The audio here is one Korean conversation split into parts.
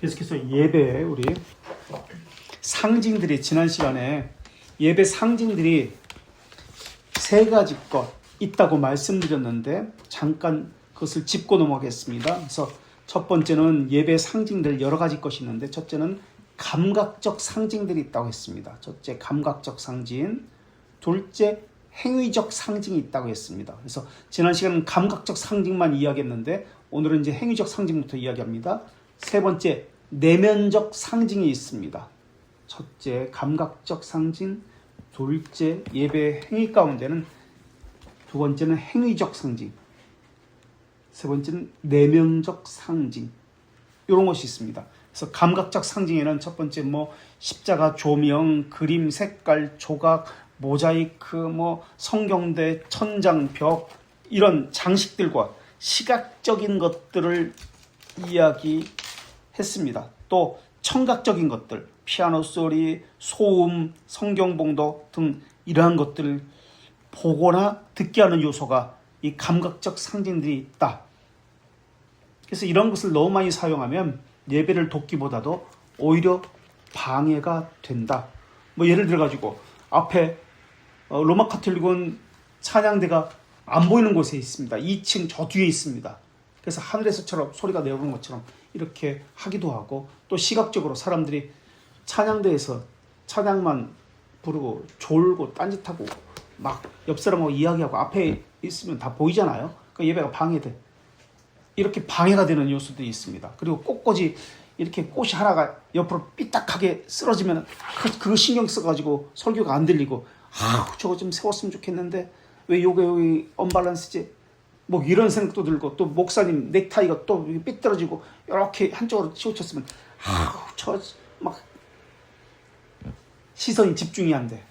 계속해서 예배 우리 상징들이 지난 시간에 예배 상징들이 세 가지 것 있다고 말씀드렸는데 잠깐 그것을 짚고 넘어가겠습니다. 그래서 첫 번째는 예배 상징들 여러 가지 것이 있는데 첫째는 감각적 상징들이 있다고 했습니다. 첫째 감각적 상징, 둘째 행위적 상징이 있다고 했습니다. 그래서 지난 시간은 감각적 상징만 이야기했는데 오늘은 이제 행위적 상징부터 이야기합니다. 세 번째 내면적 상징이 있습니다. 첫째 감각적 상징, 둘째 예배 행위 가운데는 두 번째는 행위적 상징, 세 번째는 내면적 상징, 이런 것이 있습니다. 그래서 감각적 상징에는 첫 번째 십자가 조명, 그림, 색깔, 조각, 모자이크, 성경대, 천장, 벽 이런 장식들과 시각적인 것들을 이야기했습니다. 또 청각적인 것들, 피아노 소리, 소음, 성경봉도 등 이러한 것들을 보거나 듣게 하는 요소가 이 감각적 상징들이 있다. 그래서 이런 것을 너무 많이 사용하면 예배를 돕기보다도 오히려 방해가 된다. 예를 들어가지고 앞에 로마 카톨릭은 찬양대가 안 보이는 곳에 있습니다. 2층 저 뒤에 있습니다. 그래서 하늘에서처럼 소리가 내오는 것처럼 이렇게 하기도 하고, 또 시각적으로 사람들이 찬양대에서 찬양만 부르고 졸고 딴짓하고 막 옆 사람하고 이야기하고 앞에 있으면 다 보이잖아요. 그러니까 예배가 방해돼. 이렇게 방해가 되는 요소들이 있습니다. 그리고 꽃꽂이 이렇게 꽃이 하나가 옆으로 삐딱하게 쓰러지면 그거 신경 써가지고 설교가 안 들리고, 저거 좀 세웠으면 좋겠는데 왜 요게 여기 언밸런스지? 이런 생각도 들고, 또 목사님 넥타이가 또 삐뚤어지고 이렇게 한쪽으로 치우쳤으면 저 막 시선이 집중이 안 돼.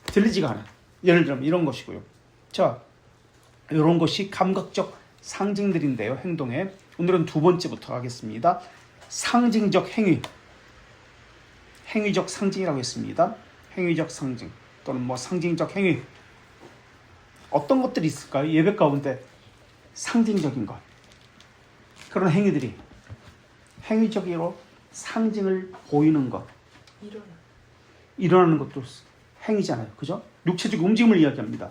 들리지가 않아. 예를 들면 이런 것이고요. 자, 이런 것이 감각적 상징들인데요. 행동에 오늘은 두 번째부터 하겠습니다. 상징적 행위, 행위적 상징이라고 했습니다. 행위적 상징 또는 상징적 행위, 어떤 것들이 있을까요? 예배 가운데 상징적인 것, 그런 행위들이 행위적으로 상징을 보이는 것, 일어나는 것도 행위잖아요. 그죠? 육체적 움직임을 이야기합니다.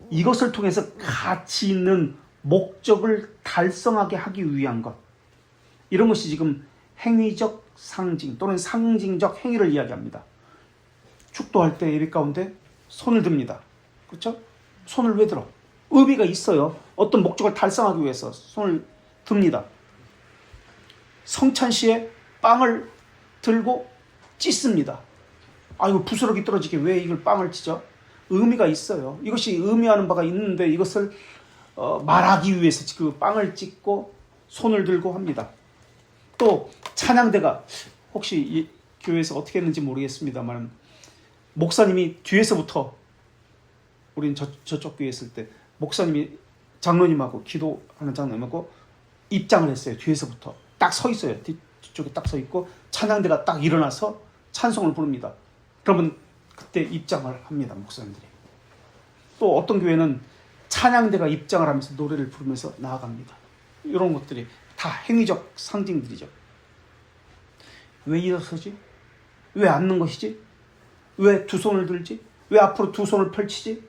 이것을 통해서 가치 있는 목적을 달성하게 하기 위한 것, 이런 것이 지금 행위적 상징 또는 상징적 행위를 이야기합니다. 축도할 때 예배 가운데 손을 듭니다. 그렇죠? 손을 왜 들어? 의미가 있어요. 어떤 목적을 달성하기 위해서 손을 듭니다. 성찬시에 빵을 들고 찢습니다. 이거 부스러기 떨어지게 왜 이걸 빵을 찢어? 의미가 있어요. 이것이 의미하는 바가 있는데 이것을 말하기 위해서 그 빵을 찢고 손을 들고 합니다. 또 찬양대가 혹시 이 교회에서 어떻게 했는지 모르겠습니다만 목사님이 뒤에서부터, 우린 저쪽 교회에 있을 때 목사님이 장로님하고 기도하는 장로님하고 입장을 했어요. 뒤에서부터 딱 서 있어요. 뒤쪽에 딱 서 있고 찬양대가 딱 일어나서 찬송을 부릅니다. 그러면 그때 입장을 합니다. 목사님들이. 또 어떤 교회는 찬양대가 입장을 하면서 노래를 부르면서 나아갑니다. 이런 것들이 다 행위적 상징들이죠. 왜 일어서지? 왜 앉는 것이지? 왜 두 손을 들지? 왜 앞으로 두 손을 펼치지?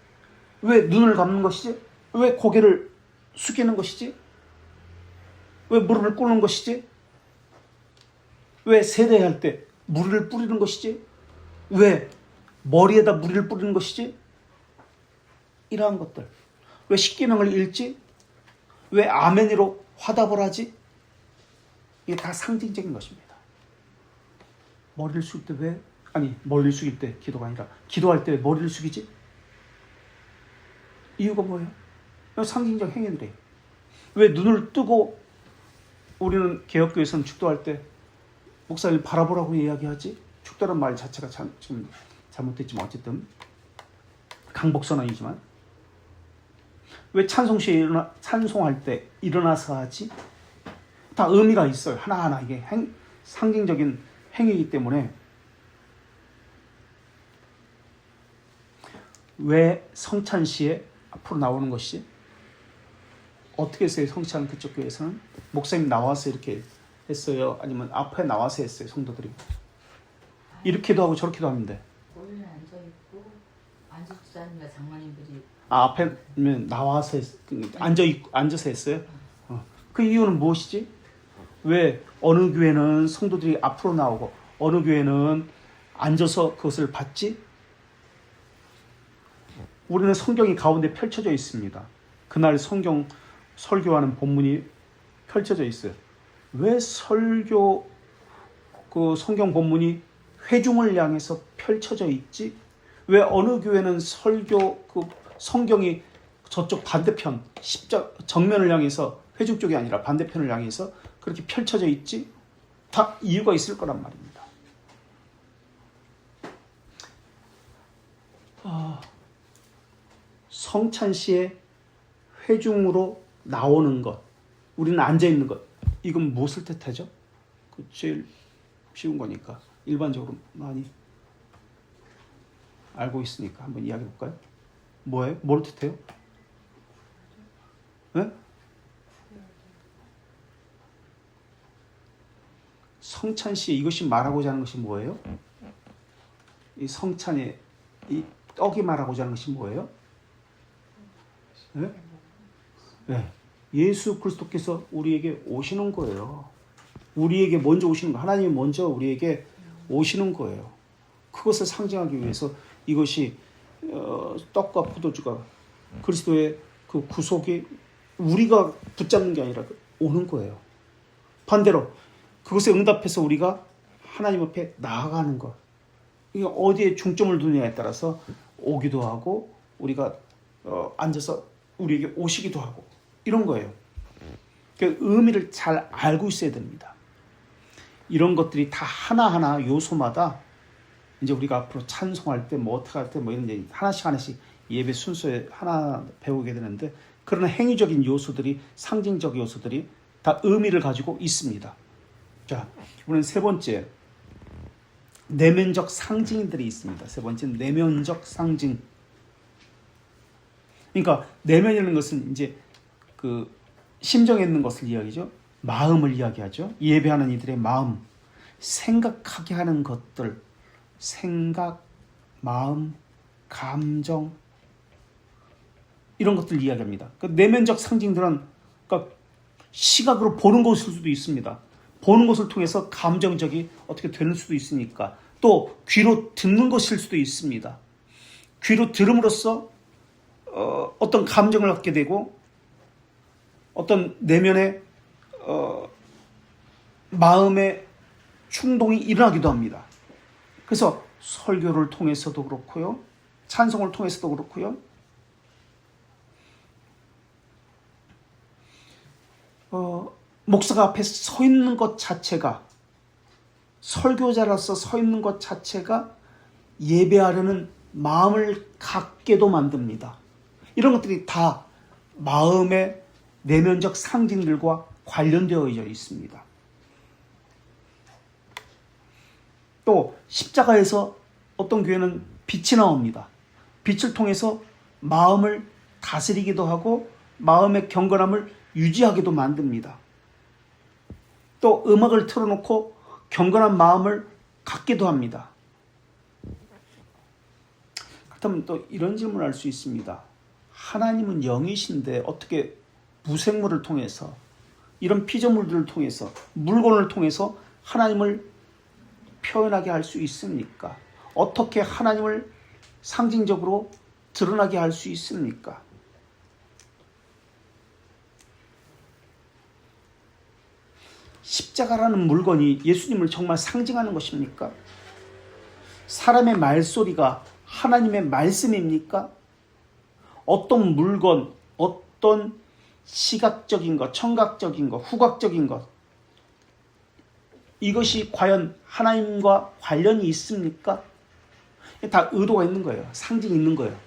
왜 눈을 감는 것이지? 왜 고개를 숙이는 것이지? 왜 무릎을 꿇는 것이지? 왜 세례할 때 물을 뿌리는 것이지? 왜 머리에다 물을 뿌리는 것이지? 이러한 것들. 왜 십계명을 읽지? 왜 아멘으로 화답을 하지? 이게 다 상징적인 것입니다. 머리를 숙일 때 머리를 숙일 때 기도가 아니라 기도할 때 머리를 숙이지? 이유가 뭐예요? 상징적 행위들이에요. 왜 눈을 뜨고 우리는 개혁교회에서는 축도할 때 목사님 바라보라고 이야기하지? 축도라는 말 자체가 좀 잘못됐지만 어쨌든 강복선언이지만 왜 찬송할 때 일어나서 하지? 다 의미가 있어요. 하나하나 이게 상징적인 행위이기 때문에. 왜 성찬시에 앞으로 나오는 것이? 어떻게 했어요? 성찬 그쪽 교회에서는 목사님 나와서 이렇게 했어요? 아니면 앞에 나와서 했어요? 성도들이 이렇게도 하고 저렇게도 하면 돼. 원래는 앉아있고 안주사님과 장로님들이 앞에면 나와서 앉아서 했어요? 그 이유는 무엇이지? 왜 어느 교회는 성도들이 앞으로 나오고 어느 교회는 앉아서 그것을 받지? 우리는 성경이 가운데 펼쳐져 있습니다. 그날 설교하는 본문이 펼쳐져 있어요. 왜 그 성경 본문이 회중을 향해서 펼쳐져 있지? 왜 어느 교회는 그 성경이 저쪽 반대편 정면을 향해서 회중 쪽이 아니라 반대편을 향해서 그렇게 펼쳐져 있지? 다 이유가 있을 거란 말입니다. 성찬시에 회중으로 나오는 것, 우리는 앉아있는 것, 이건 무엇을 뜻하죠? 그 제일 쉬운 거니까 일반적으로 많이 알고 있으니까 한번 이야기해 볼까요? 뭐예요? 뭘 뜻해요? 네? 성찬시에 이것이 말하고자 하는 것이 뭐예요? 이 성찬에 이 떡이 말하고자 하는 것이 뭐예요? 네? 네. 예수 그리스도께서 우리에게 오시는 거예요. 우리에게 먼저 오시는 거. 하나님이 먼저 우리에게 오시는 거예요. 그것을 상징하기 위해서 이것이 떡과 포도주가 그리스도의 그 구속이 우리가 붙잡는 게 아니라 오는 거예요. 반대로 그것에 응답해서 우리가 하나님 앞에 나아가는 것. 이게 어디에 중점을 두느냐에 따라서 오기도 하고 우리가 앉아서 우리에게 오시기도 하고 이런 거예요. 그 의미를 잘 알고 있어야 됩니다. 이런 것들이 다 하나하나 요소마다 이제 우리가 앞으로 찬송할 때 뭐 어떻게 할 때 뭐 이런 하나씩 예배 순서에 하나 배우게 되는데 그런 행위적인 요소들이 상징적 요소들이 다 의미를 가지고 있습니다. 자, 이번엔 세 번째 내면적 상징들이 있습니다. 세 번째는 내면적 상징. 그러니까 내면이라는 것은 이제 그 심정에 있는 것을 이야기죠. 마음을 이야기하죠. 예배하는 이들의 마음, 생각하게 하는 것들, 생각, 마음, 감정 이런 것들 이야기합니다. 그 내면적 상징들은 그러니까 시각으로 보는 것일 수도 있습니다. 보는 것을 통해서 감정적이 어떻게 되는 수도 있으니까 또 귀로 듣는 것일 수도 있습니다. 귀로 들음으로써 어떤 감정을 갖게 되고 어떤 내면의 마음의 충동이 일어나기도 합니다. 그래서 설교를 통해서도 그렇고요. 찬송을 통해서도 그렇고요. 목사가 앞에 서 있는 것 자체가 설교자로서 서 있는 것 자체가 예배하려는 마음을 갖게도 만듭니다. 이런 것들이 다 마음의 내면적 상징들과 관련되어 있습니다. 또 십자가에서 어떤 교회는 빛이 나옵니다. 빛을 통해서 마음을 다스리기도 하고 마음의 경건함을 유지하기도 만듭니다. 또 음악을 틀어놓고 경건한 마음을 갖기도 합니다. 그렇다면 또 이런 질문을 할 수 있습니다. 하나님은 영이신데 어떻게 무생물을 통해서 이런 피조물들을 통해서 물건을 통해서 하나님을 표현하게 할 수 있습니까? 어떻게 하나님을 상징적으로 드러나게 할 수 있습니까? 십자가라는 물건이 예수님을 정말 상징하는 것입니까? 사람의 말소리가 하나님의 말씀입니까? 어떤 물건, 어떤 시각적인 것, 청각적인 것, 후각적인 것 이것이 과연 하나님과 관련이 있습니까? 다 의도가 있는 거예요. 상징이 있는 거예요.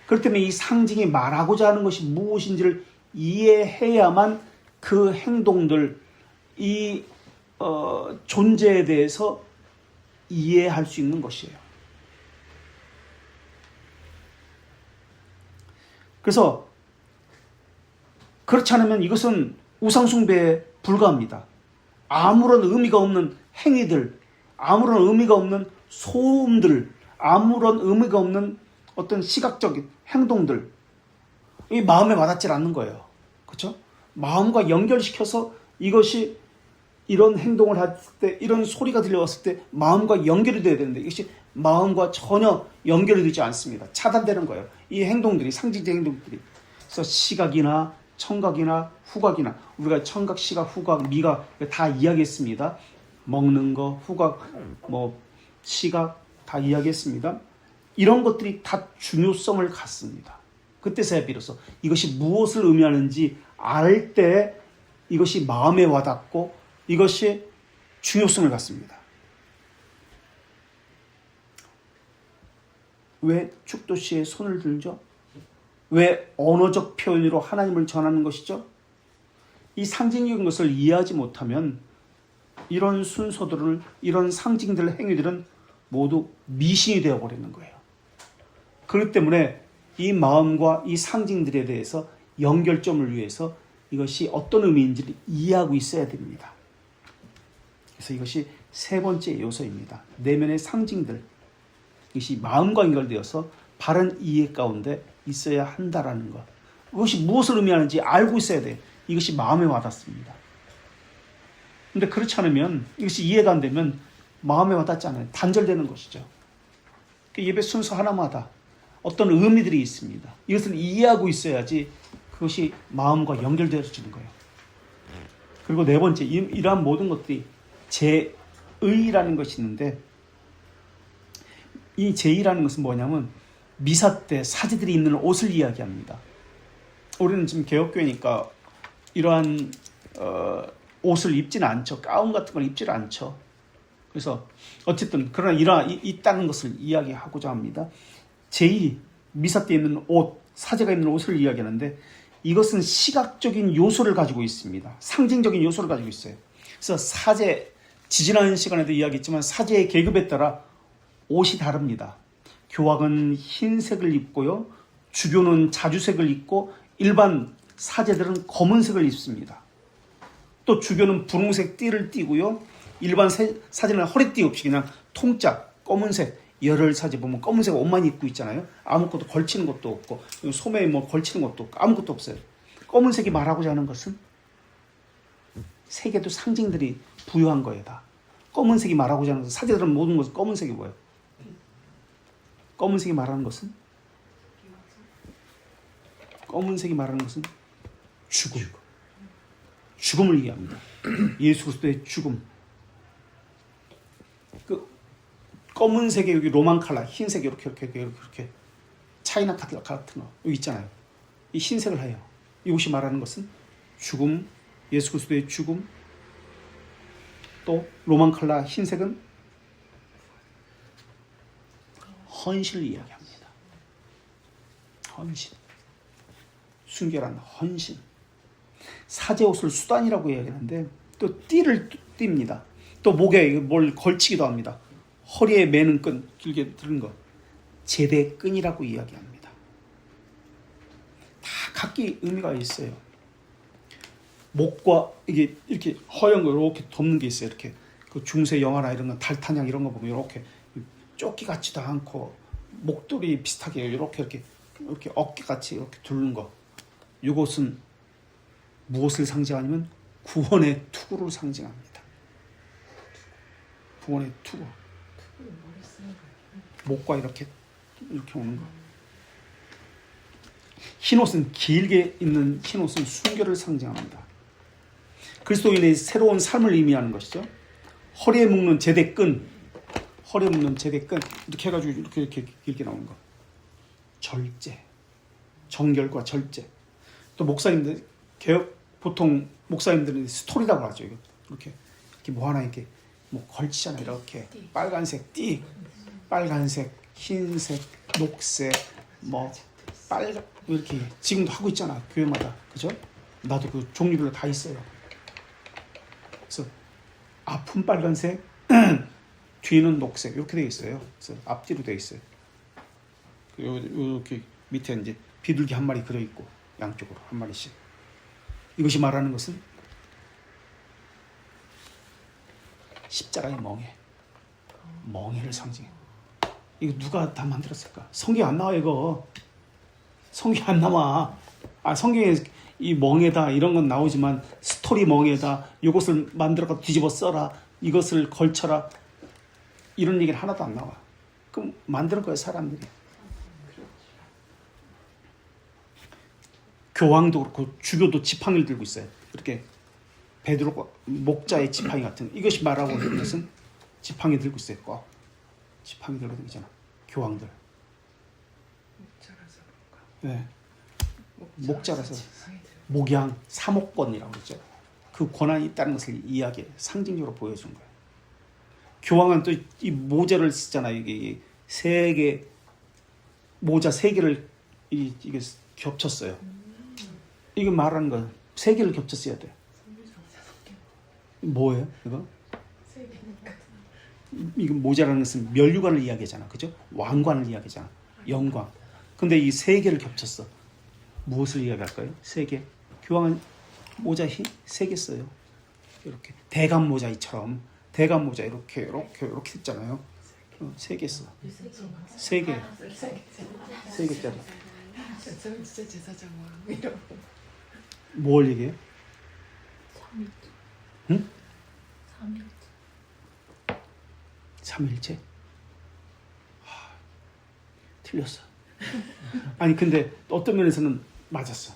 그렇기 때문에 이 상징이 말하고자 하는 것이 무엇인지를 이해해야만 그 행동들, 이 존재에 대해서 이해할 수 있는 것이에요. 그래서 그렇지 않으면 이것은 우상숭배에 불과합니다. 아무런 의미가 없는 행위들, 아무런 의미가 없는 소음들, 아무런 의미가 없는 어떤 시각적인 행동들, 이 마음에 와닿질 않는 거예요. 그렇죠? 마음과 연결시켜서 이것이 이런 행동을 할 때, 이런 소리가 들려왔을 때 마음과 연결이 돼야 되는데 이것이 마음과 전혀 연결이 되지 않습니다. 차단되는 거예요. 이 행동들이, 상징적 행동들이. 그래서 시각이나 청각이나 후각이나, 우리가 청각, 시각, 후각, 미각 다 이야기했습니다. 먹는 거, 후각, 시각 다 이야기했습니다. 이런 것들이 다 중요성을 갖습니다. 그때서야 비로소 이것이 무엇을 의미하는지 알 때 이것이 마음에 와닿고 이것이 중요성을 갖습니다. 왜 축도시에 손을 들죠? 왜 언어적 표현으로 하나님을 전하는 것이죠? 이 상징적인 것을 이해하지 못하면 이런 순서들을, 이런 상징들, 행위들은 모두 미신이 되어버리는 거예요. 그렇기 때문에 이 마음과 이 상징들에 대해서 연결점을 위해서 이것이 어떤 의미인지를 이해하고 있어야 됩니다. 그래서 이것이 세 번째 요소입니다. 내면의 상징들, 이것이 마음과 연결되어서 바른 이해 가운데 있어야 한다라는 것. 그것이 무엇을 의미하는지 알고 있어야 돼요. 이것이 마음에 와닿습니다. 근데 그렇지 않으면, 이것이 이해가 안 되면 마음에 와닿지 않아요. 단절되는 것이죠. 그 예배 순서 하나마다 어떤 의미들이 있습니다. 이것을 이해하고 있어야지 그것이 마음과 연결되어지는 거예요. 그리고 네 번째, 이러한 모든 것들이 제의라는 것이 있는데, 이 제의라는 것은 뭐냐면 미사 때 사제들이 입는 옷을 이야기합니다. 우리는 지금 개혁교회니까 이러한 옷을 입지는 않죠. 가운 같은 걸 입지를 않죠. 그래서 어쨌든 그러나 있다는 것을 이야기하고자 합니다. 제의, 미사 때 입는 옷, 사제가 입는 옷을 이야기하는데 이것은 시각적인 요소를 가지고 있습니다. 상징적인 요소를 가지고 있어요. 그래서 사제, 지지난 시간에도 이야기했지만 사제의 계급에 따라 옷이 다릅니다. 교황은 흰색을 입고요. 주교는 자주색을 입고 일반 사제들은 검은색을 입습니다. 또 주교는 분홍색 띠를 띠고요. 일반 사제는 허리띠 없이 그냥 통짜 검은색, 열혈 사제 보면 검은색 옷만 입고 있잖아요. 아무것도 걸치는 것도 없고 소매에 걸치는 것도 없고 아무것도 없어요. 검은색이 말하고자 하는 것은 세계도 상징들이 부여한 거예요. 다 검은색이 말하고자 하는 것은, 사제들은 모든 것은 검은색이 뭐예요? 검은색이 말하는 것은 죽음을 얘기합니다. 예수 그리스도의 죽음. 그 검은색에 여기 로만 칼라, 흰색 이렇게 차이나 카틀라 같은 거 여기 있잖아요. 이 흰색을 해요. 이것이 말하는 것은 죽음, 예수 그리스도의 죽음. 또 로만 칼라 흰색은 헌신을 이야기합니다. 헌신, 순결한 헌신. 사제 옷을 수단이라고 이야기하는데 또 띠를 띱니다. 또 목에 뭘 걸치기도 합니다. 허리에 매는 끈, 길게 들은 것, 제대 끈이라고 이야기합니다. 다 각기 의미가 있어요. 목과 이게 이렇게 허연 거 이렇게 덮는 게 있어요. 이렇게 그 중세 영화나 이런 거, 달타냥 이런 거 보면 이렇게 쫓기 같지도 않고 목도리 비슷하게 이렇게 어깨 같이 이렇게 두르는 거. 이것은 무엇을 상징하냐면 구원의 투구를 상징합니다. 구원의 투구. 목과 이렇게 오는 거. 흰옷은 길게 입는 흰옷은 순결을 상징합니다. 그리스도인의 새로운 삶을 의미하는 것이죠. 허리에 묶는 제대끈, 이렇게 해가지고 이렇게 길게 나오는 거. 절제, 정결과 절제. 또 목사님들, 보통 목사님들은 스토리라고 하죠. 이렇게 뭐 하나 이렇게 걸치잖아요. 이렇게 빨간색 띠, 빨간색, 흰색, 녹색, 빨간 이렇게 지금도 하고 있잖아. 교회마다, 그죠? 나도 그 종류별로 다 있어요. 그래서 앞은 빨간색, 뒤는 녹색 이렇게 돼 있어요. 그래서 앞뒤로 돼 있어요. 이렇게 밑에 이제 비둘기 한 마리 그려 있고 양쪽으로 한 마리씩. 이것이 말하는 것은 십자가의 멍에를 상징해. 이거 누가 다 만들었을까? 성경 안 나와 이거. 성경 안 나와. 성경에 이 멍에다 이런 건 나오지만 스토리 멍에다 이것을 만들어서 뒤집어 써라. 이것을 걸쳐라. 이런 얘기는 하나도 안 나와. 그럼 만드는 거예요 사람들이. 교황도 그렇고 주교도 지팡이를 들고 있어요. 이렇게 베드로 목자의 지팡이 같은 이것이 말하고 있는 것은 지팡이 들고 있어요. 꼭 지팡이 들고 있잖아. 교황들. 목자라서 그런가? 네. 목자라서 목양 사목권이라고 그러죠. 그 권한이 있다는 것을 이야기해 상징적으로 보여준 거예요. 교황은 또 이 모자를 쓰잖아요. 이게 세 개 모자 세 개를 이게 겹쳤어요. 이거 말하는 거 세 개를 겹쳤어야 돼. 뭐예요? 이거? 이거 모자라는 것은 면류관을 이야기하잖아, 그죠? 왕관을 이야기하잖아, 영광. 근데 이 세 개를 겹쳤어. 무엇을 이야기할까요? 세 개. 교황은 모자 세 개 써요. 이렇게 대감 모자이처럼 대감 모자 이렇게 했잖아요. 세 개 써. 세 개. 세 개짜리. 저는 진짜 제사장왕 이런. 뭘 얘기해? 응? 삼일체? 틀렸어. 아니 근데 어떤 면에서는 맞았어.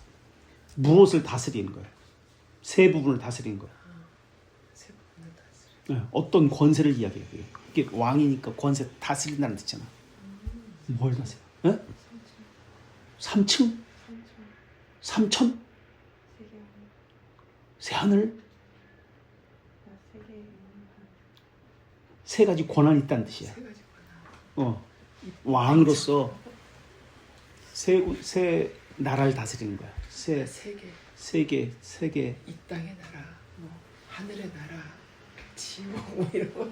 무엇을 다스리는 거야? 세 부분을 다스리는 거야. 세 부분을 다스려. 네, 어떤 권세를 이야기해. 이게 왕이니까 권세 다스린다는 뜻이잖아. 뭘 다스려? 네? 3층? 3천? 새 하늘? 세 가지 권한이 있다는 뜻이야. 세 가지 권한. 왕으로서 세 나라를 다스리는 거야. 세 개. 세 개. 이 땅의 나라, 뭐 하늘의 나라, 지구 뭐 이런 거.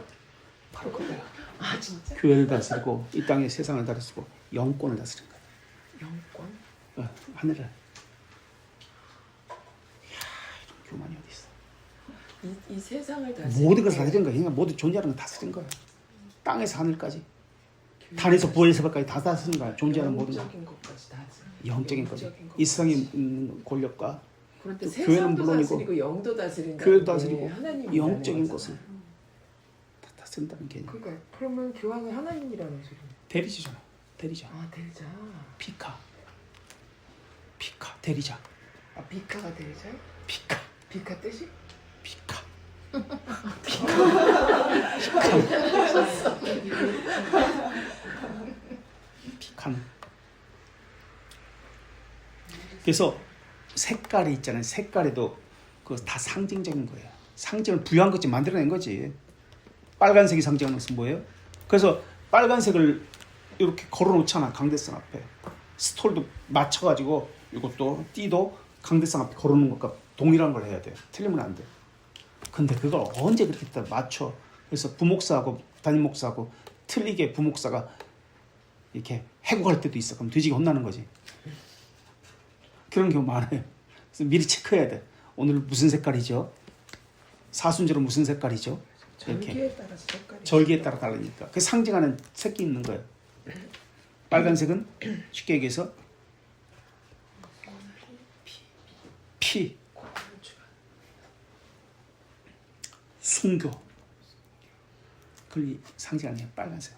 바로 그거야. 아 진짜? 교회를 다스리고 이 땅의 세상을 다스리고 영권을 다스리는 거야. 영권? 하늘을. 이야, 이런 교만이 어디 있어? 이 세상을 다스리고 모든 것을 다스리는 거야. 그냥 모든 존재하는 걸 다스리는 거야. 땅에서 하늘까지, 단에서 부엘세바까지 다 다스리는 거야. 존재하는 모든 것. 영적인 것까지 다 영적인 거지. 이 세상에 있는 권력과 그런데 또 세상도 교회는 물론이고, 다스리고 영도 다스린다. 교회도 다스리고 하나님이 영적인 것을 다 다스린다는 개념. 그러니까 그러면 교황은 하나님이라는 소리. 대리자잖아. 대리자. 아 대리자. 피카 대리자. 아 비카가 대리자? 피카 비카 뜻이? 피카. 피카는. 그래서 색깔이 있잖아요. 색깔에도 그 다 상징적인 거예요. 상징을 부여한 거지, 만들어낸 거지. 빨간색이 상징하는 것은 뭐예요? 그래서 빨간색을 이렇게 걸어놓잖아, 강대상 앞에. 스톨도 맞춰가지고 이것도 띠도 강대상 앞에 걸어놓는 것과 동일한 걸 해야 돼요. 틀리면 안 돼. 근데 그걸 언제 그렇게 다 맞춰? 그래서 부목사하고 담임목사하고 틀리게 부목사가 이렇게 해고할 때도 있어. 그럼 뒤지게 혼나는 거지. 그런 경우 많아요. 그래서 미리 체크해야 돼. 오늘 무슨 색깔이죠? 사순절은 무슨 색깔이죠? 이렇게. 절기에 따라서 색깔이. 절기에 따라 다르니까. 그 상징하는 색이 있는 거예요. 빨간색은 쉽게 얘기해서 피, 순교. 그걸 상징하는 게 빨간색.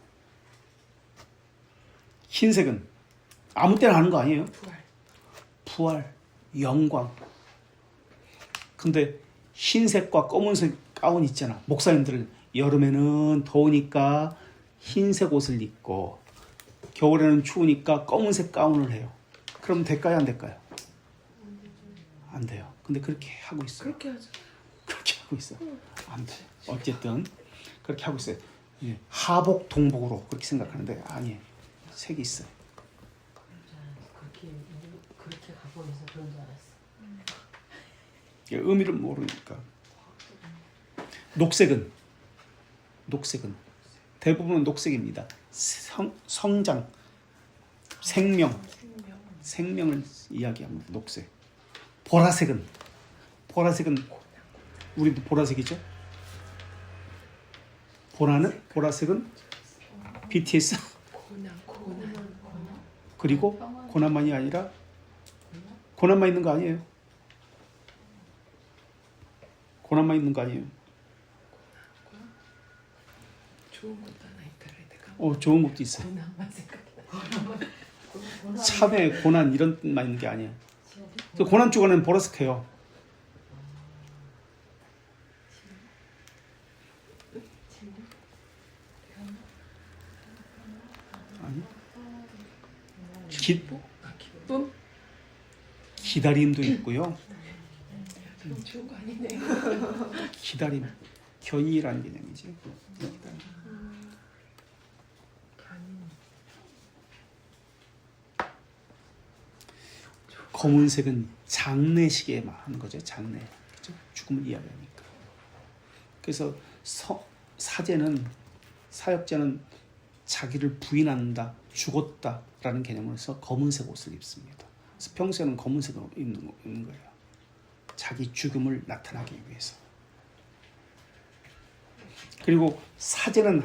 흰색은 아무 때나 하는 거 아니에요? 부활, 영광. 근데 흰색과 검은색 가운 있잖아. 목사님들 여름에는 더우니까 흰색 옷을 입고 겨울에는 추우니까 검은색 가운을 해요. 그럼 될까요, 안 될까요? 안 돼요. 근데 그렇게 하고 있어요. 그렇게 하죠. 그렇게 하고 있어. 안 돼. 어쨌든 그렇게 하고 있어요. 예. 하복 동복으로 그렇게 생각하는데 아니에요. 색이 있어요. 그렇게 갖고 있어서 그런 줄 알았어. 의미를 모르니까. 녹색은 대부분은 녹색입니다. 성장, 생명을 이야기합니다. 녹색. 보라색은 우리도 보라색이죠. 보라색은 BTS 고난. 그리고 고난만이 아니라 고난만 있는 거 아니에요. 고난만 있는 거 아니에요. 좋은 것도 하나 있더라. 좋은 것도 있어요. 고난만 생각나. 참회, 고난 이런 뜻만 있는 게 아니에요. 그 고난 주간에는 보라색해요. 아니. 기쁨? 기다림도 있고요. 그럼 좋은 거 아니네. 기다림, 견이라는 개념이지. 검은색은 장례식에 하는 거죠. 장례, 그죠? 죽음을 이야기하니까. 그래서 사제는 사역자는 자기를 부인한다, 죽었다라는 개념으로서 검은색 옷을 입습니다. 그래서 평소에는 검은색을 입는 거예요. 자기 죽음을 나타나기 위해서. 그리고 사제는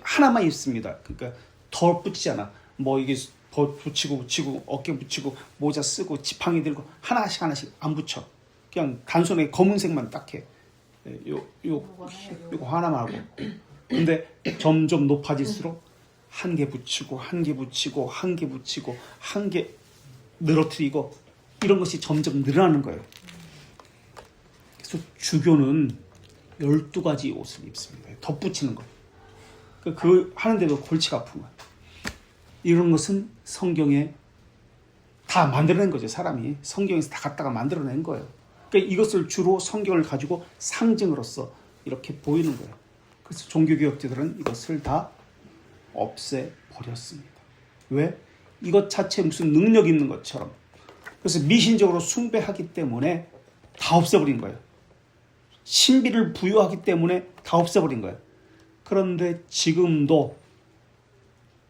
하나만 입습니다. 그러니까 더 붙이잖아. 뭐 이게 더 붙이고 어깨 붙이고 모자 쓰고 지팡이 들고 하나씩 안 붙여. 그냥 단순하게 검은색만 딱 해. 요거 하나만 하고. 근데 점점 높아질수록 한 개 붙이고 한 개 붙이고 한 개 붙이고 한 개 늘어뜨리고 이런 것이 점점 늘어나는 거예요. 그래서 주교는 12가지 옷을 입습니다. 덧붙이는 거. 그 하는데도 골치가 아픈 거예요. 이런 것은 성경에 다 만들어낸 거죠. 사람이 성경에서 다 갖다가 만들어낸 거예요. 그러니까 이것을 주로 성경을 가지고 상징으로서 이렇게 보이는 거예요. 그래서 종교개혁자들은 이것을 다 없애버렸습니다. 왜? 이것 자체에 무슨 능력이 있는 것처럼. 그래서 미신적으로 숭배하기 때문에 다 없애버린 거예요. 신비를 부여하기 때문에 다 없애버린 거예요. 그런데 지금도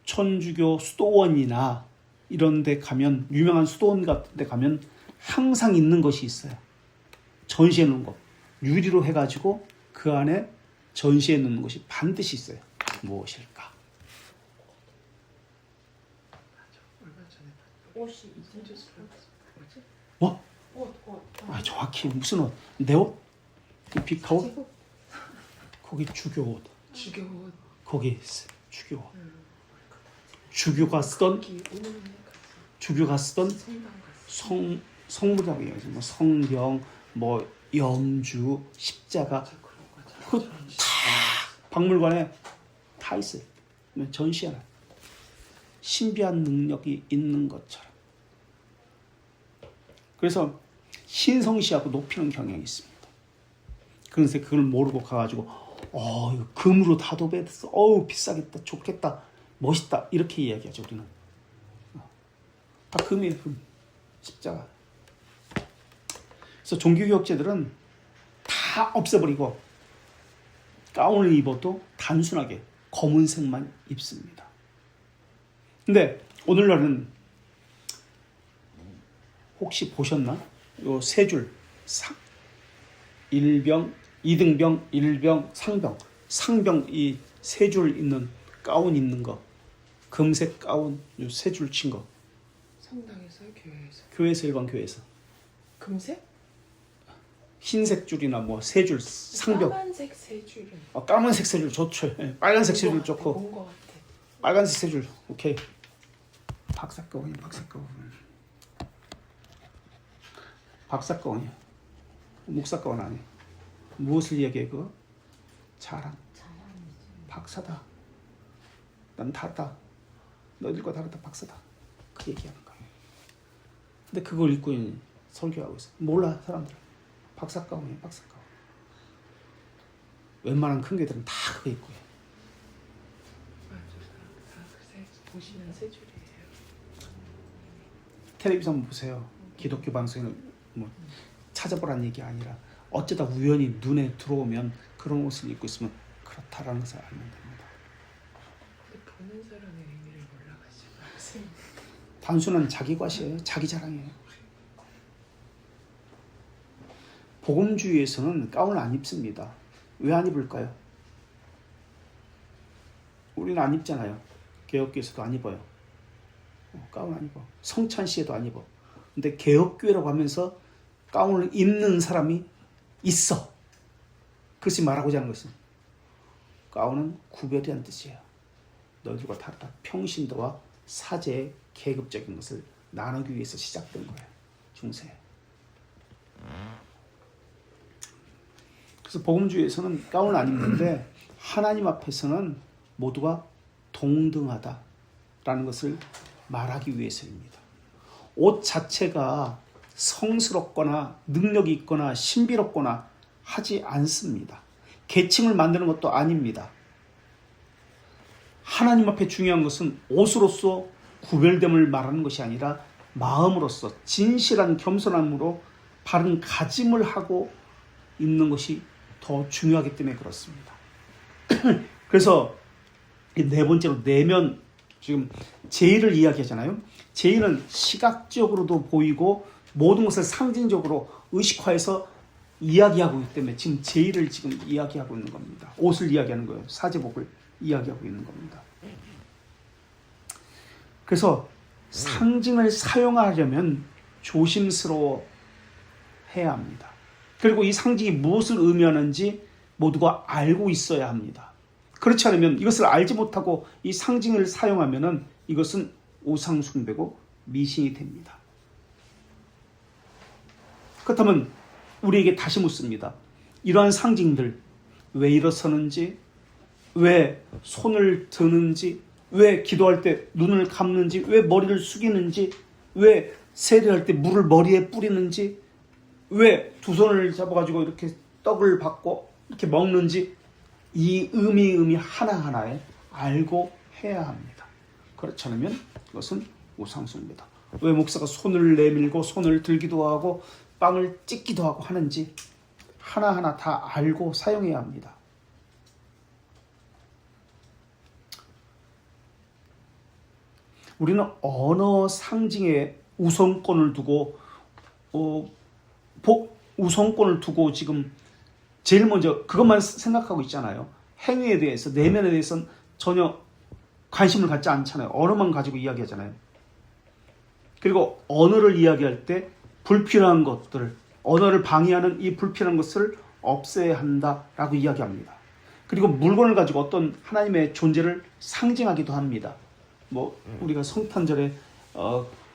천주교 수도원이나 이런 데 가면, 유명한 수도원 같은 데 가면 항상 있는 것이 있어요. 전시해 놓은 것. 유리로 해가지고 그 안에 전시해 놓는 것이 반드시 있어요. 무엇일까? 얼마 전에 옷이 뭐? 옷. 정확히 무슨 옷? 내 옷? 비카옷? 거기 주교 옷. 주교 옷. 거기 주교 옷. 주교가 쓰던 성물이라고 얘기하죠. 뭐 성경, 뭐 염주, 십자가, 그 다 박물관에 다 있어요. 전시하나. 신비한 능력이 있는 것처럼. 그래서 신성시하고 높이는 경향이 있습니다. 그런데 그걸 모르고 가가지고 이거 금으로 다 도배했어. 비싸겠다, 좋겠다, 멋있다 이렇게 이야기하죠. 우리는 다 금이에요. 금. 십자가. 그래서 종교개혁자들은 다 없애버리고 가운을 입어도 단순하게 검은색만 입습니다. 근데 오늘날은 혹시 보셨나? 요 세 줄, 1병, 2등병, 1병, 상병 이 세 줄 있는 가운 입는 거, 금색 가운 요 세 줄 친 거. 성당에서 교회에서. 교회에서 일반 교회에서. 금색? 흰색 줄이나 뭐 세 줄 상병. 까만색 세 줄은. 까만색 세 줄 좋죠. 빨간색 세 줄 좋고. 본 것 같아. 빨간색 세 줄 오케이. 박사가원이야. 박사가원이야. 목사가원 아니야. 무엇을 얘기해 그거? 자랑. 박사다. 난 다르다. 너희들과 다르다. 박사다. 그 얘기하는 거야. 근데 그걸 입고 설교하고 있어. 몰라 사람들. 박사가원이야. 박사가원. 웬만한 큰 교회들은 다 그거 입고 해. 보시면 세 줄이에요. 텔레비전 보세요. 기독교 방송에는 뭐 찾아보라는 얘기 아니라 어쩌다 우연히 눈에 들어오면 그런 옷을 입고 있으면 그렇다라는 것을 알면 됩니다. 근데 보는 사람의 의미를 몰라가지고. 단순한 자기 과시예요. 자기 자랑이에요. 복음주의에서는 가운을 안 입습니다. 왜 안 입을까요? 우리는 안 입잖아요. 개혁교에서도 안 입어요. 가운 안 입어. 성찬시에도 안 입어. 근데 개혁교회라고 하면서 가운을 입는 사람이 있어. 그것이 말하고자 하는 것은 가운은 구별이라는 뜻이에요. 너희들과 다르다. 평신도와 사제의 계급적인 것을 나누기 위해서 시작된 거예요. 중세. 그래서 복음주의에서는 가운을 안 입는데 하나님 앞에서는 모두가 동등하다라는 것을 말하기 위해서입니다. 옷 자체가 성스럽거나 능력이 있거나 신비롭거나 하지 않습니다. 계층을 만드는 것도 아닙니다. 하나님 앞에 중요한 것은 옷으로서 구별됨을 말하는 것이 아니라 마음으로서 진실한 겸손함으로 바른 가짐을 하고 있는 것이 더 중요하기 때문에 그렇습니다. 그래서 네 번째로 내면, 지금 제의를 이야기하잖아요. 제의는 시각적으로도 보이고 모든 것을 상징적으로 의식화해서 이야기하고 있기 때문에 지금 제의를 지금 이야기하고 있는 겁니다. 옷을 이야기하는 거예요. 사제복을 이야기하고 있는 겁니다. 그래서 상징을 사용하려면 조심스러워 해야 합니다. 그리고 이 상징이 무엇을 의미하는지 모두가 알고 있어야 합니다. 그렇지 않으면, 이것을 알지 못하고 이 상징을 사용하면 이것은 우상숭배고 미신이 됩니다. 그렇다면 우리에게 다시 묻습니다. 이러한 상징들, 왜 일어서는지, 왜 손을 드는지, 왜 기도할 때 눈을 감는지, 왜 머리를 숙이는지, 왜 세례할 때 물을 머리에 뿌리는지, 왜 두 손을 잡아가지고 이렇게 떡을 받고 이렇게 먹는지, 이 의미 하나하나에 알고 해야 합니다. 그렇지 않으면 그것은 우상숭배다. 왜 목사가 손을 내밀고 손을 들기도 하고 빵을 찍기도 하고 하는지 하나하나 다 알고 사용해야 합니다. 우리는 언어 상징에 우선권을 두고 우선권을 두고 지금 제일 먼저 그것만 생각하고 있잖아요. 행위에 대해서, 내면에 대해서는 전혀 관심을 갖지 않잖아요. 언어만 가지고 이야기하잖아요. 그리고 언어를 이야기할 때 불필요한 것들, 언어를 방해하는 이 불필요한 것을 없애야 한다라고 이야기합니다. 그리고 물건을 가지고 어떤 하나님의 존재를 상징하기도 합니다. 뭐 우리가 성탄절에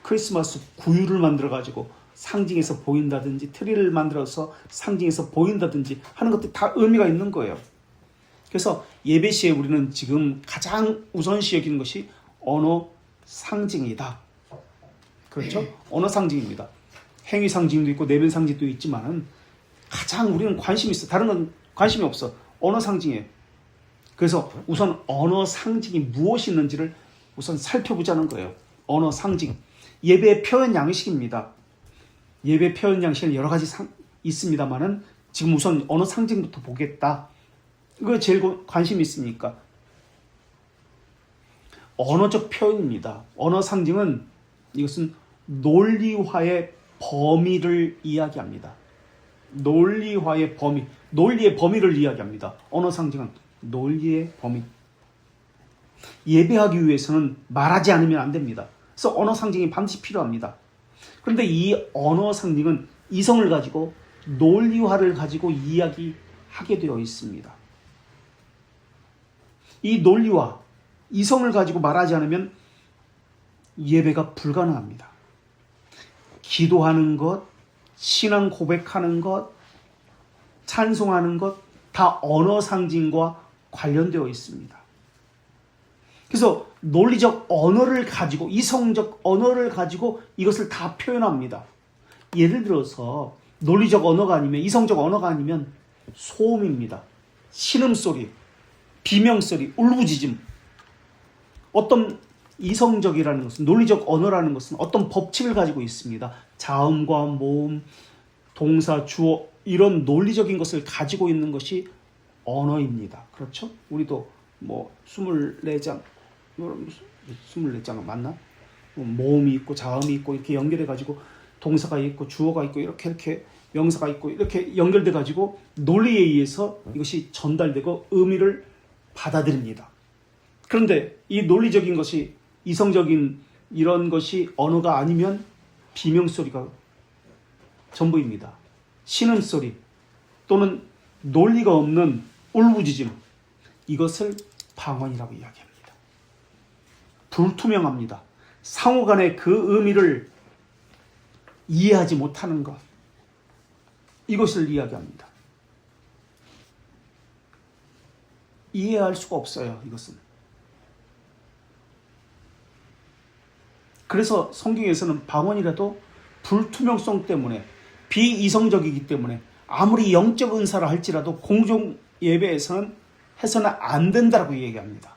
크리스마스 구유를 만들어 가지고 상징해서 보인다든지, 트리를 만들어서 상징해서 보인다든지 하는 것도 다 의미가 있는 거예요. 그래서 예배 시에 우리는 지금 가장 우선시 여기는 것이 언어 상징이다. 그렇죠? 언어 상징입니다. 행위 상징도 있고 내면 상징도 있지만은 가장 우리는 관심이 있어. 다른 건 관심이 없어. 언어 상징이에요. 그래서 우선 언어 상징이 무엇이 있는지를 우선 살펴보자는 거예요. 언어 상징. 예배의 표현 양식입니다. 예배 표현 양식은 여러 가지 있습니다만은 지금 우선 언어 상징부터 보겠다. 이거 제일 관심이 있으니까. 언어적 표현입니다. 언어 상징은 이것은 논리화의 범위를 이야기합니다. 논리화의 범위, 논리의 범위를 이야기합니다. 언어 상징은 논리의 범위. 예배하기 위해서는 말하지 않으면 안 됩니다. 그래서 언어 상징이 반드시 필요합니다. 그런데 이 언어 상징은 이성을 가지고 논리화를 가지고 이야기하게 되어 있습니다. 이 논리화, 이성을 가지고 말하지 않으면 예배가 불가능합니다. 기도하는 것, 신앙 고백하는 것, 찬송하는 것, 다 언어 상징과 관련되어 있습니다. 그래서 논리적 언어를 가지고, 이성적 언어를 가지고 이것을 다 표현합니다. 예를 들어서 논리적 언어가 아니면, 이성적 언어가 아니면 소음입니다. 신음소리, 비명소리, 울부짖음. 어떤 이성적이라는 것은, 논리적 언어라는 것은 어떤 법칙을 가지고 있습니다. 자음과 모음, 동사, 주어, 이런 논리적인 것을 가지고 있는 것이 언어입니다. 그렇죠? 우리도 뭐 24장, 24장은 맞나? 모음이 있고 자음이 있고 이렇게 연결해 가지고 동사가 있고 주어가 있고 이렇게 명사가 있고 이렇게 연결돼 가지고 논리에 의해서 이것이 전달되고 의미를 받아들입니다. 그런데 이 논리적인 것이, 이성적인 이런 것이 언어가 아니면 비명소리가 전부입니다. 신음소리 또는 논리가 없는 울부짖음, 이것을 방언이라고 이야기합니다. 불투명합니다. 상호 간의 그 의미를 이해하지 못하는 것, 이것을 이야기합니다. 이해할 수가 없어요, 이것은. 그래서 성경에서는 방언이라도 불투명성 때문에, 비이성적이기 때문에 아무리 영적 은사를 할지라도 공중 예배에서는 해서는 안 된다고 얘기합니다.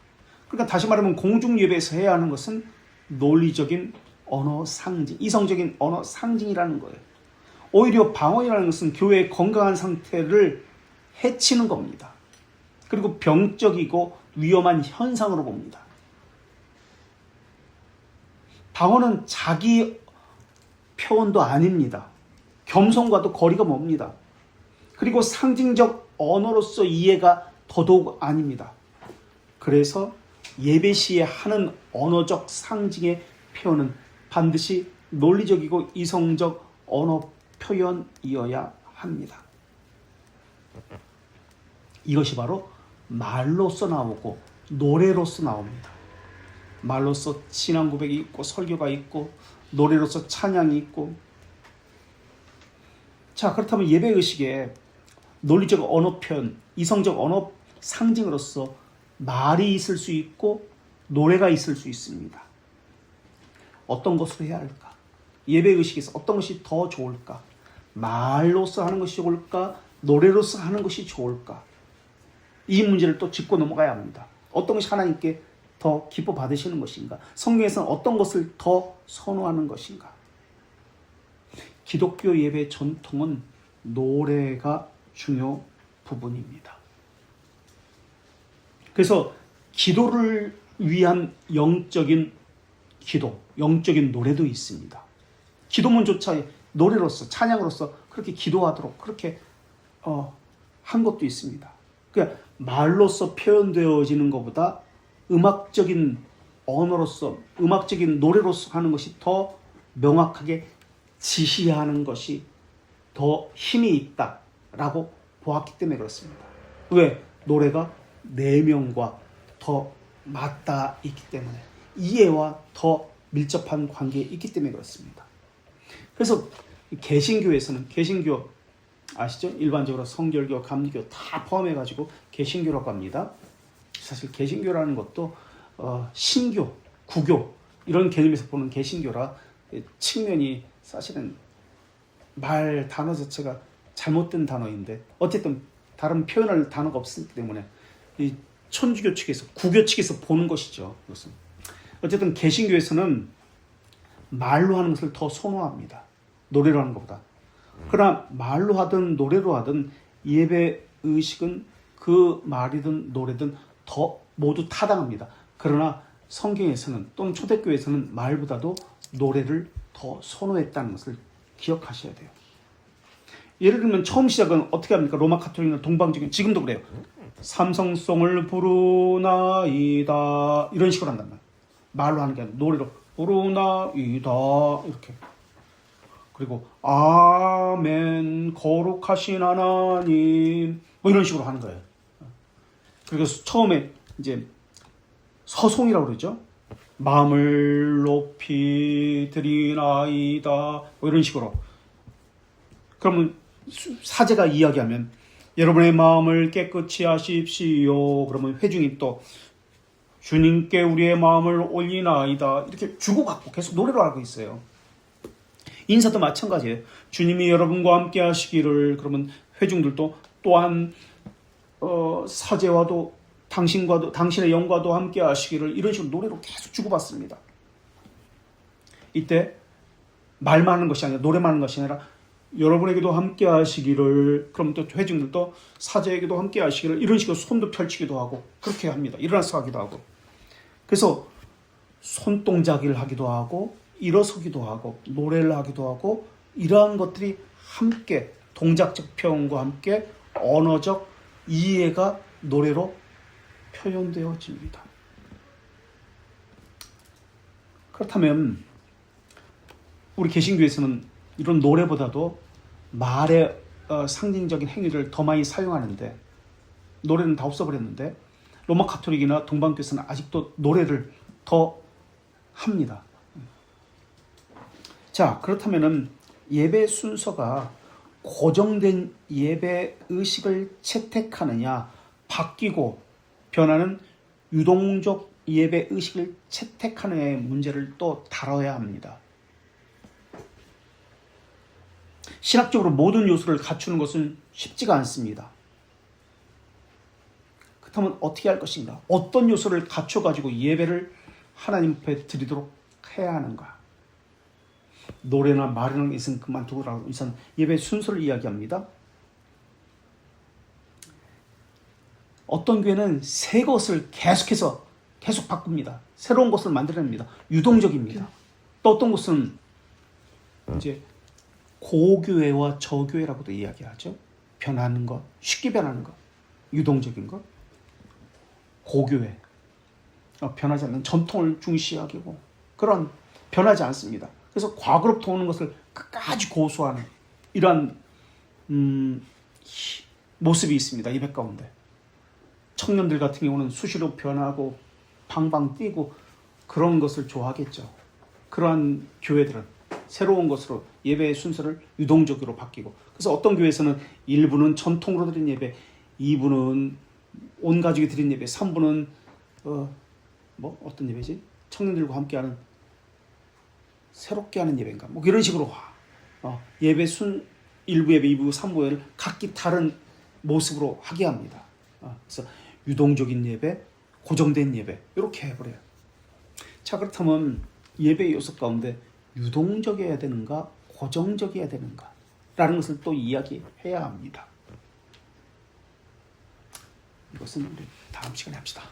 그러니까 다시 말하면 공중 예배에서 해야 하는 것은 논리적인 언어 상징, 이성적인 언어 상징이라는 거예요. 오히려 방언이라는 것은 교회의 건강한 상태를 해치는 겁니다. 그리고 병적이고 위험한 현상으로 봅니다. 방언은 자기 표현도 아닙니다. 겸손과도 거리가 멉니다. 그리고 상징적 언어로서 이해가 더더욱 아닙니다. 그래서 예배 시에 하는 언어적 상징의 표현은 반드시 논리적이고 이성적 언어 표현이어야 합니다. 이것이 바로 말로써 나오고 노래로서 나옵니다. 말로써 신앙 고백이 있고 설교가 있고 노래로서 찬양이 있고. 자, 그렇다면 예배의식에 논리적 언어 표현, 이성적 언어 상징으로서 말이 있을 수 있고 노래가 있을 수 있습니다. 어떤 것으로 해야 할까? 예배의식에서 어떤 것이 더 좋을까? 말로써 하는 것이 좋을까? 노래로써 하는 것이 좋을까? 이 문제를 또 짚고 넘어가야 합니다. 어떤 것이 하나님께 더 기뻐 받으시는 것인가? 성경에서는 어떤 것을 더 선호하는 것인가? 기독교 예배 전통은 노래가 중요 부분입니다. 그래서 기도를 위한 영적인 기도, 영적인 노래도 있습니다. 기도문조차 노래로서, 찬양으로서 그렇게 기도하도록 그렇게 한 것도 있습니다. 그러니까 말로서 표현되어지는 것보다 음악적인 언어로서, 음악적인 노래로서 하는 것이 더 명확하게 지시하는 것이 더 힘이 있다라고 보았기 때문에 그렇습니다. 왜? 노래가 내면과 더 맞닿아 있기 때문에, 이해와 더 밀접한 관계에 있기 때문에 그렇습니다. 그래서 개신교에서는, 개신교 아시죠? 일반적으로 성결교, 감리교 다 포함해가지고 개신교라고 합니다. 사실 개신교라는 것도 신교, 구교 이런 개념에서 보는 개신교라 측면이 사실은 말 단어 자체가 잘못된 단어인데, 어쨌든 다른 표현할 단어가 없기 때문에 이 천주교 측에서, 구교 측에서 보는 것이죠. 이것은. 어쨌든 개신교에서는 말로 하는 것을 더 선호합니다. 노래로 하는 것보다. 그러나 말로 하든 노래로 하든 예배 의식은 그 말이든 노래든 더 모두 타당합니다. 그러나 성경에서는 또는 초대교회에서는 말보다도 노래를 더 선호했다는 것을 기억하셔야 돼요. 예를 들면 처음 시작은 어떻게 합니까? 로마 카톨릭이나 동방적인, 지금도 그래요. 삼성송을 부르나이다 이런 식으로 한단 말이에요. 말로 하는 게 아니라 노래로 부르나이다 이렇게. 그리고 아멘 거룩하신 하나님 뭐 이런 식으로 하는 거예요. 그리고 처음에 이제 서송이라고 그러죠. 마음을 높이 드리나이다 뭐 이런 식으로. 그러면 사제가 이야기하면 여러분의 마음을 깨끗이 하십시오. 그러면 회중이 또 주님께 우리의 마음을 올리나이다 이렇게 주고받고 계속 노래로 하고 있어요. 인사도 마찬가지예요. 주님이 여러분과 함께 하시기를. 그러면 회중들도 또한 사제와도 당신과도, 당신의 영과도 함께 하시기를, 이런 식으로 노래로 계속 주고받습니다. 이때 말만 하는 것이 아니라, 노래만 하는 것이 아니라 여러분에게도 함께 하시기를, 그럼 또 회중들도 사제에게도 함께 하시기를, 이런 식으로 손도 펼치기도 하고 그렇게 합니다. 일어나서 하기도 하고. 그래서 손동작을 하기도 하고 일어서기도 하고 노래를 하기도 하고, 이러한 것들이 함께 동작적 표현과 함께 언어적 이해가 노래로 표현되어집니다. 그렇다면 우리 개신교에서는 이런 노래보다도 말의 상징적인 행위를 더 많이 사용하는데, 노래는 다 없어버렸는데 로마 가톨릭이나 동방교에서는 아직도 노래를 더 합니다. 자, 그렇다면은 예배 순서가 고정된 예배 의식을 채택하느냐, 바뀌고 변하는 유동적 예배 의식을 채택하느냐의 문제를 또 다뤄야 합니다. 신학적으로 모든 요소를 갖추는 것은 쉽지가 않습니다. 그렇다면 어떻게 할 것인가? 어떤 요소를 갖춰가지고 예배를 하나님 앞에 드리도록 해야 하는가? 노래나 말이라는 것은 그만두고 우선 예배 순서를 이야기합니다. 어떤 교회는 새 것을 계속 바꿉니다. 새로운 것을 만들어냅니다. 유동적입니다. 또 어떤 곳은 이제 고교회와 저교회라고도 이야기하죠. 변하는 것, 쉽게 변하는 것, 유동적인 것. 고교회, 변하지 않는 전통을 중시하고 그런 변하지 않습니다. 그래서 과거로부터 오는 것을 끝까지 고수하는 이러한 모습이 있습니다. 예배 가운데. 청년들 같은 경우는 수시로 변하고 방방 뛰고 그런 것을 좋아하겠죠. 그러한 교회들은 새로운 것으로 예배의 순서를 유동적으로 바뀌고, 그래서 어떤 교회에서는 1부는 전통으로 드린 예배, 2부는 온 가족이 드린 예배, 3부는 어떤 예배지? 청년들과 함께하는 새롭게 하는 예배인가? 뭐 이런 식으로 예배 1부 예배, 2부, 3부 예배를 각기 다른 모습으로 하게 합니다. 그래서 유동적인 예배, 고정된 예배 이렇게 해버려요. 자, 그렇다면 예배의 요소 가운데 유동적이어야 되는가, 고정적이어야 되는가? 라는 것을 또 이야기해야 합니다. 이것은 우리 다음 시간에 합시다.